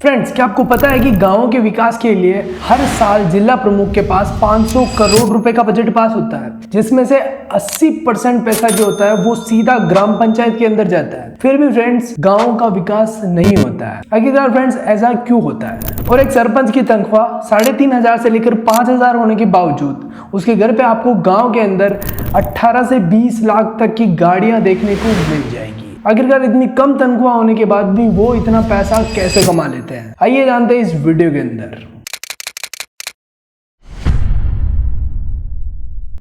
Friends, क्या आपको पता है कि गांवों के विकास के लिए हर साल जिला प्रमुख के पास 500 करोड़ रुपए का बजट पास होता है, जिसमें से 80% पैसा जो होता है वो सीधा ग्राम पंचायत के अंदर जाता है। फिर भी फ्रेंड्स, गांव का विकास नहीं होता है। आखिरकार फ्रेंड्स, ऐसा क्यों होता है? और एक सरपंच की तनख्वाह 3,500 से लेकर 5,000 होने के बावजूद उसके घर पे आपको गाँव के अंदर 18 से 20 लाख तक की गाड़ियां देखने को मिल जाएगी। आखिरकार इतनी कम तनख्वाह होने के बाद भी वो इतना पैसा कैसे कमा लेते हैं? आइए जानते हैं इस वीडियो के अंदर।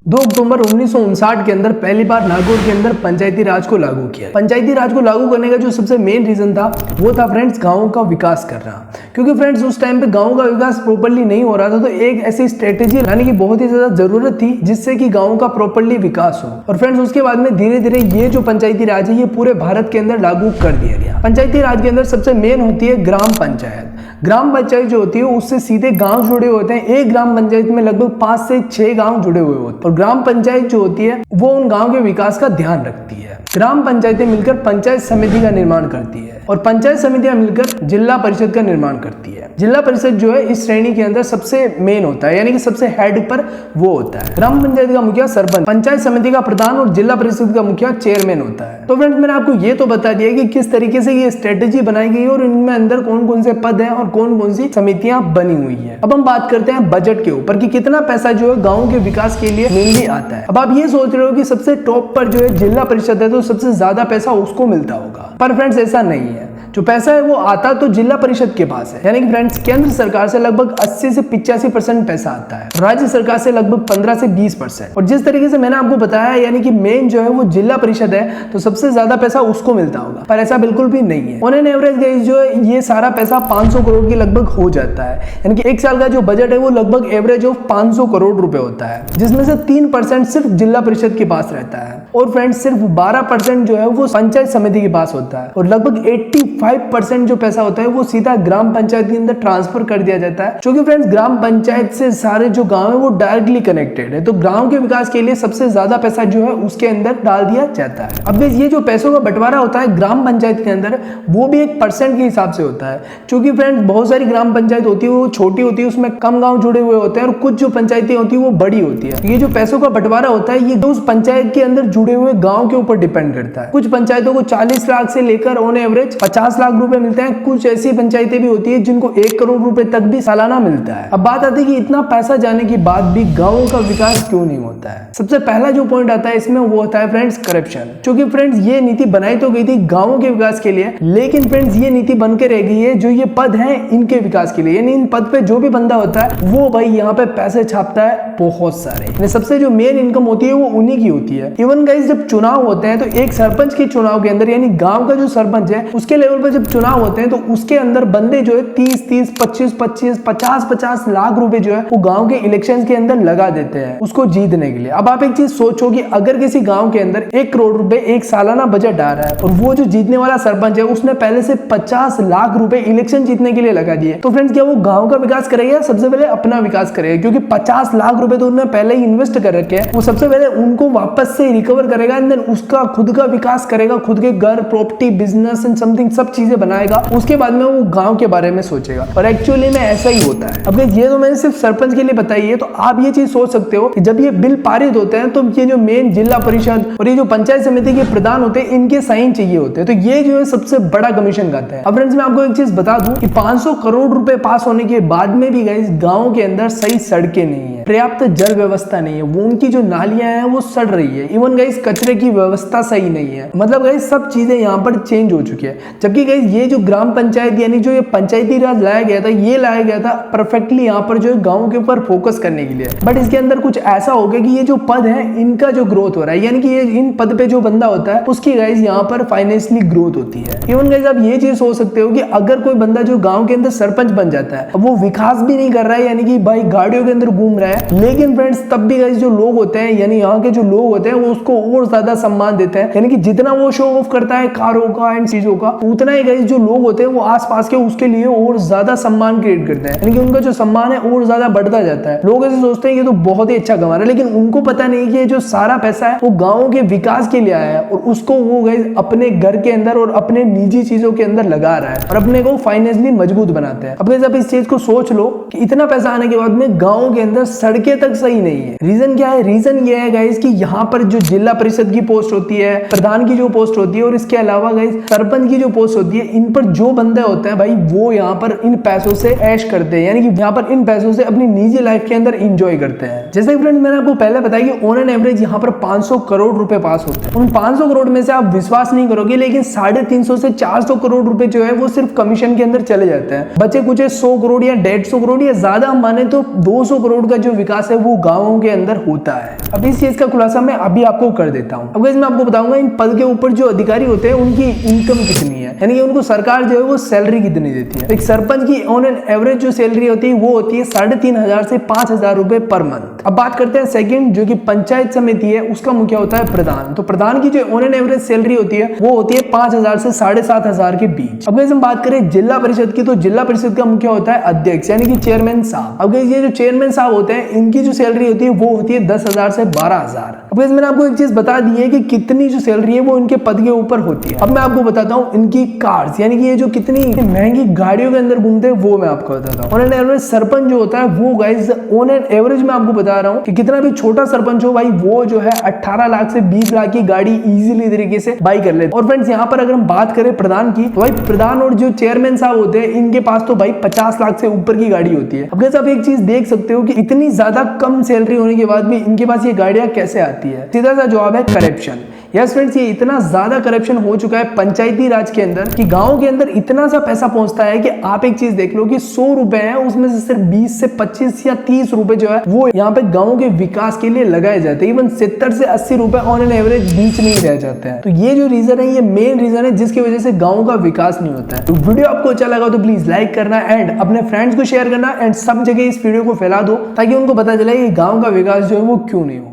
2 अक्टूबर 1959 के अंदर पहली बार नागौर के अंदर पंचायती राज को लागू किया। पंचायती राज को लागू करने का जो सबसे मेन रीजन था वो था फ्रेंड्स गाँव का विकास करना। क्योंकि फ्रेंड्स उस टाइम पे गाँव का विकास प्रॉपर्ली नहीं हो रहा था, तो एक ऐसी स्ट्रेटेजी लाने की बहुत ही ज्यादा जरूरत थी जिससे कि गाँव का प्रॉपर्ली विकास हो। और फ्रेंड्स उसके बाद में धीरे धीरे ये जो पंचायती राज है ये पूरे भारत के अंदर लागू कर दिया गया। पंचायती राज के अंदर सबसे मेन होती है ग्राम पंचायत। ग्राम पंचायत जो होती है उससे सीधे गांव जुड़े होते हैं। एक ग्राम पंचायत में लगभग 5 से 6 गांव जुड़े हुए होते हैं। और ग्राम पंचायत जो होती है वो उन गांव के विकास का ध्यान रखती है। ग्राम पंचायतें मिलकर पंचायत समिति का निर्माण करती है और पंचायत समितियां मिलकर जिला परिषद का निर्माण करती है। जिला परिषद जो है इस श्रेणी के अंदर सबसे मेन होता है, यानी कि सबसे हेड पर वो होता है। ग्राम पंचायत का मुखिया सरपंच, पंचायत समिति का प्रधान और जिला परिषद का मुखिया चेयरमैन होता है। तो फ्रेंड्स, मैंने आपको ये तो बता दिया कि किस तरीके से ये स्ट्रेटेजी बनाई गई है और इनमें अंदर कौन कौन से पद हैं और कौन कौन सी समितियां बनी हुई है। अब हम बात करते हैं बजट के ऊपर कि कितना पैसा जो है गाँव के विकास के लिए मेनली आता है। अब आप ये सोच रहे हो कि सबसे टॉप पर जो है जिला परिषद है तो सबसे ज्यादा पैसा उसको मिलता होगा, पर फ्रेंड्स ऐसा नहीं है। जो पैसा है वो आता तो जिला परिषद के पास है, यानी कि फ्रेंड्स केंद्र सरकार से लगभग 80 से 85% पैसा आता है, राज्य सरकार से लगभग 15 से 20%। और जिस तरीके से मैंने आपको बताया, यानी कि मेन जो है वो जिला परिषद है तो सबसे ज्यादा पैसा उसको मिलता होगा, पर ऐसा बिल्कुल भी नहीं है। ऑन एन एवरेज गाइस जो है ये सारा पैसा 500 करोड़ के लगभग हो जाता है, यानी कि एक साल का जो बजट है वो लगभग एवरेज ऑफ 500 करोड़ रुपए होता है, जिसमें से 3% सिर्फ जिला परिषद के पास रहता है और फ्रेंड्स सिर्फ 12% जो है वो पंचायत समिति के पास होता है और लगभग 85% जो पैसा होता है वो सीधा ग्राम पंचायत के अंदर ट्रांसफर कर दिया जाता है। क्योंकि फ्रेंड्स ग्राम पंचायत से सारे जो गांव है वो डायरेक्टली कनेक्टेड है, तो गांव के विकास के लिए सबसे ज्यादा पैसा जो है उसके अंदर डाल दिया जाता है। अब ये जो पैसों का बंटवारा होता है ग्राम पंचायत के अंदर वो भी एक परसेंट के हिसाब से होता है। क्योंकि फ्रेंड्स बहुत सारी ग्राम पंचायत होती है वो छोटी होती है, उसमें कम गाँव जुड़े हुए होते हैं और कुछ जो पंचायतें होती है वो बड़ी होती है। ये जो पैसों का बंटवारा होता है ये उस पंचायत के अंदर जुड़े हुए गाँव के ऊपर डिपेंड करता है। कुछ पंचायतों को 40 लाख से लेकर ऑन एवरेज 50 लाख रुपए मिलते हैं। कुछ ऐसी पंचायतें भी होती है जिनको 1 करोड़ रुपए तक भी सालाना मिलता है। अब बात आती है कि इतना पैसा जाने के बाद भी गांवों का विकास क्यों नहीं होता है। सबसे पहला जो पॉइंट आता है इसमें वो होता है फ्रेंड्स करप्शन। क्योंकि फ्रेंड्स ये नीति बनाई तो गई थी गांवों के विकास के लिए, लेकिन फ्रेंड्स ये नीति बन के रह गई है जो ये पद है इनके विकास के लिए, यानी इन पद पे जो भी बंदा होता है वो भाई यहाँ पे पैसे छापता है बहुत सारे। सबसे जो मेन इनकम होती है वो उन्हीं की होती है। इवन गाइस जब चुनाव होते हैं तो एक सरपंच के चुनाव के अंदर, यानी गांव का जो सरपंच है उसके लेवल पर जब चुनाव होते हैं तो उसके अंदर बंदे जो है 30-30, 25-25, 50-50 लाख रुपए जो है वो गांव के इलेक्शन के अंदर लगा देते हैं उसको जीतने के लिए। अब आप एक चीज सोचो कि अगर किसी गांव के अंदर 1 करोड़ रुपए एक सालाना बजट आ रहा है और वो जो जीतने वाला सरपंच है उसने पहले से 50 लाख रुपए इलेक्शन जीतने के लिए लगा दिए, तो फ्रेंड्स क्या वो गाँव का विकास करेगा? सबसे पहले अपना विकास करेगा, क्योंकि 50 लाख रुपए तो उन्होंने पहले ही इन्वेस्ट कर रखे हैं। वो सबसे पहले उनको वापस से रिकवर करेगा एंड देन उसका खुद का विकास करेगा, खुद के घर, प्रॉपर्टी, बिजनेस एंड समथिंग सब चीजें बनाएगा। उसके बाद में वो गांव के बारे में सोचेगा और एक्चुअली में ऐसा ही होता है। अब ये तो मैंने सिर्फ सरपंच के लिए बताई है, तो आप ये चीज सोच सकते हो कि जब ये बिल पारित होते हैं तो ये जो मेन जिला परिषद और ये जो पंचायत समिति के प्रधान होते हैं इनके साइन चाहिए होते हैं, तो ये जो है सबसे बड़ा कमीशन खाता है। अब फ्रेंड्स मैं आपको एक चीज बता दूं कि 500 करोड़ रुपए पास होने के बाद में भी गाइस गाँव के अंदर सही सड़कें नहीं है, पर्याप्त जल व्यवस्था नहीं है, वो उनकी जो नालियां हैं वो सड़ रही है। इवन गाइस कचरे की व्यवस्था सही नहीं है। मतलब गाइस सब चीजें यहाँ पर चेंज हो चुकी है। जबकि गाइस ये जो ग्राम पंचायत यानी जो ये पंचायती राज लाया गया था ये लाया गया था परफेक्टली यहाँ पर जो है गाँव के ऊपर फोकस करने के लिए, बट इसके अंदर कुछ ऐसा हो गया कि ये जो पद है इनका जो ग्रोथ हो रहा है, यानी कि ये इन पद पे जो बंदा होता है उसकी गाइस यहाँ पर फाइनेंशियली ग्रोथ होती है। इवन गाइस आप ये चीज सोच सकते हो कि अगर कोई बंदा जो गाँव के अंदर सरपंच बन जाता है, अब वो विकास भी नहीं कर रहा है, यानी कि भाई गाड़ियों के अंदर घूम रहा है, लेकिन फ्रेंड्स तब भी गाइस जो लोग होते हैं यानी यहाँ के जो लोग होते हैं वो उसको और ज्यादा सम्मान देते हैं, यानी कि जितना वो शो ऑफ करता है कारों का एंड चीजों का, उतना उतना ही गाइस जो लोग होते हैं वो आसपास के उसके लिए और ज्यादा सम्मान क्रिएट करते हैं, यानी कि उनका जो सम्मान है और ज्यादा बढ़ता जाता है। लोग ऐसे सोचते हैं कि तो बहुत ही अच्छा कमा रहा है, लेकिन उनको पता नहीं कि जो सारा पैसा है वो गाँव के विकास के लिए आया है और उसको वो गाइस अपने घर के अंदर और अपने निजी चीजों के अंदर लगा रहा है और अपने को फाइनेंशियली मजबूत बनाते हैं। अब गाइस इस चीज को सोच लो कि इतना पैसा आने के बाद में गाँव के अंदर सड़कें तक सही नहीं है। रीजन क्या है? रीजन ये है गाइस कि यहाँ पर जो जिला परिषद की पोस्ट होती है, प्रधान की जो पोस्ट होती है और इसके अलावा गाइस सरपंच की जो पोस्ट होती है, इन पर जो बंदे होते हैं भाई वो यहाँ पर इन पैसों से ऐश करते हैं, यानी कि यहाँ पर इन पैसों से अपनी निजी लाइफ के अंदर इंजॉय करते हैं। जैसे कि फ्रेंड्स मैंने आपको पहले बताया कि ऑन एन एवरेज यहाँ पर 500 करोड़ रुपए पास होते हैं। उन 500 करोड़ में से आप विश्वास नहीं करोगे लेकिन 350 से 400 करोड़ रुपए जो है वो सिर्फ कमीशन के अंदर चले जाते हैं। बचे कुछ 100 करोड़ या 150 करोड़ या ज्यादा हम माने तो 200 करोड़ का जो विकास है वो गाँवों के अंदर होता है। अब इस चीज का खुलासा मैं अभी आपको कर देता हूँ। अब मैं आपको बताऊंगा इन पद के ऊपर जो अधिकारी होते हैं उनकी इनकम कितनी है, यानी कि उनको सरकार जो है वो सैलरी कितनी देती है। एक सरपंच की ऑन एन एवरेज जो सैलरी होती है वो होती है 3,500 से 5,000 रुपए पर मंथ। अब बात करते हैं सेकंड जो कि पंचायत समिति है उसका मुखिया होता है प्रधान। तो प्रधान की जो ऑन एन एवरेज सैलरी होती है वो होती है 5,000 से 7,500 के बीच। अब हम बात करें जिला परिषद की, तो जिला परिषद का मुखिया होता है अध्यक्ष यानी कि चेयरमैन साहब। अब ये जो चेयरमैन साहब होते हैं इनकी जो सैलरी होती है वो होती है 10,000 से 12,000। अब मैंने आपको एक चीज बता दी है कि कितनी जो सैलरी है वो इनके पद के ऊपर होती है। अब मैं आपको बताता हूँ इनकी कार्स, यानी कि ये जो कितनी महंगी गाड़ियों के अंदर घूमते हैं वो मैं आपको बताता हूँ। ऑन एन एवरेज सरपंच जो होता है वो गाइस ऑन एन एवरेज मैं आपको बता रहा हूँ कि कितना भी छोटा सरपंच हो भाई वो जो है 18 लाख से 20 लाख की गाड़ी इजीली तरीके से बाई कर लेते। और फ्रेंड्स यहाँ पर अगर हम बात करें प्रधान की, तो भाई प्रधान और जो चेयरमैन साहब होते हैं इनके पास तो भाई 50 लाख से ऊपर की गाड़ी होती है। अब आप एक चीज देख सकते हो कि इतनी ज्यादा कम सैलरी होने के बाद भी इनके पास ये गाड़ियां कैसे आती है। सीधा सा जवाब है करप्शन। यस फ्रेंड्स, ये इतना ज्यादा करप्शन हो चुका है पंचायती राज के अंदर कि गांव के अंदर इतना सा पैसा पहुंचता है कि आप एक चीज देख लो कि 100 रुपए है उसमें से सिर्फ 20 से 25 या 30 रुपए जो है वो यहाँ पे गांव के विकास के लिए लगाए जाते हैं। इवन 70 से 80 रुपए ऑन एन एवरेज बीच नहीं रह जाते हैं। तो ये जो रीजन है ये मेन रीजन है जिसकी वजह से गाँव का विकास नहीं होता है। तो वीडियो आपको अच्छा लगा तो प्लीज लाइक करना एंड अपने फ्रेंड्स को शेयर करना एंड सब जगह इस वीडियो को फैला दो ताकि उनको पता चले कि गाँव का विकास जो है वो क्यों नहीं हो।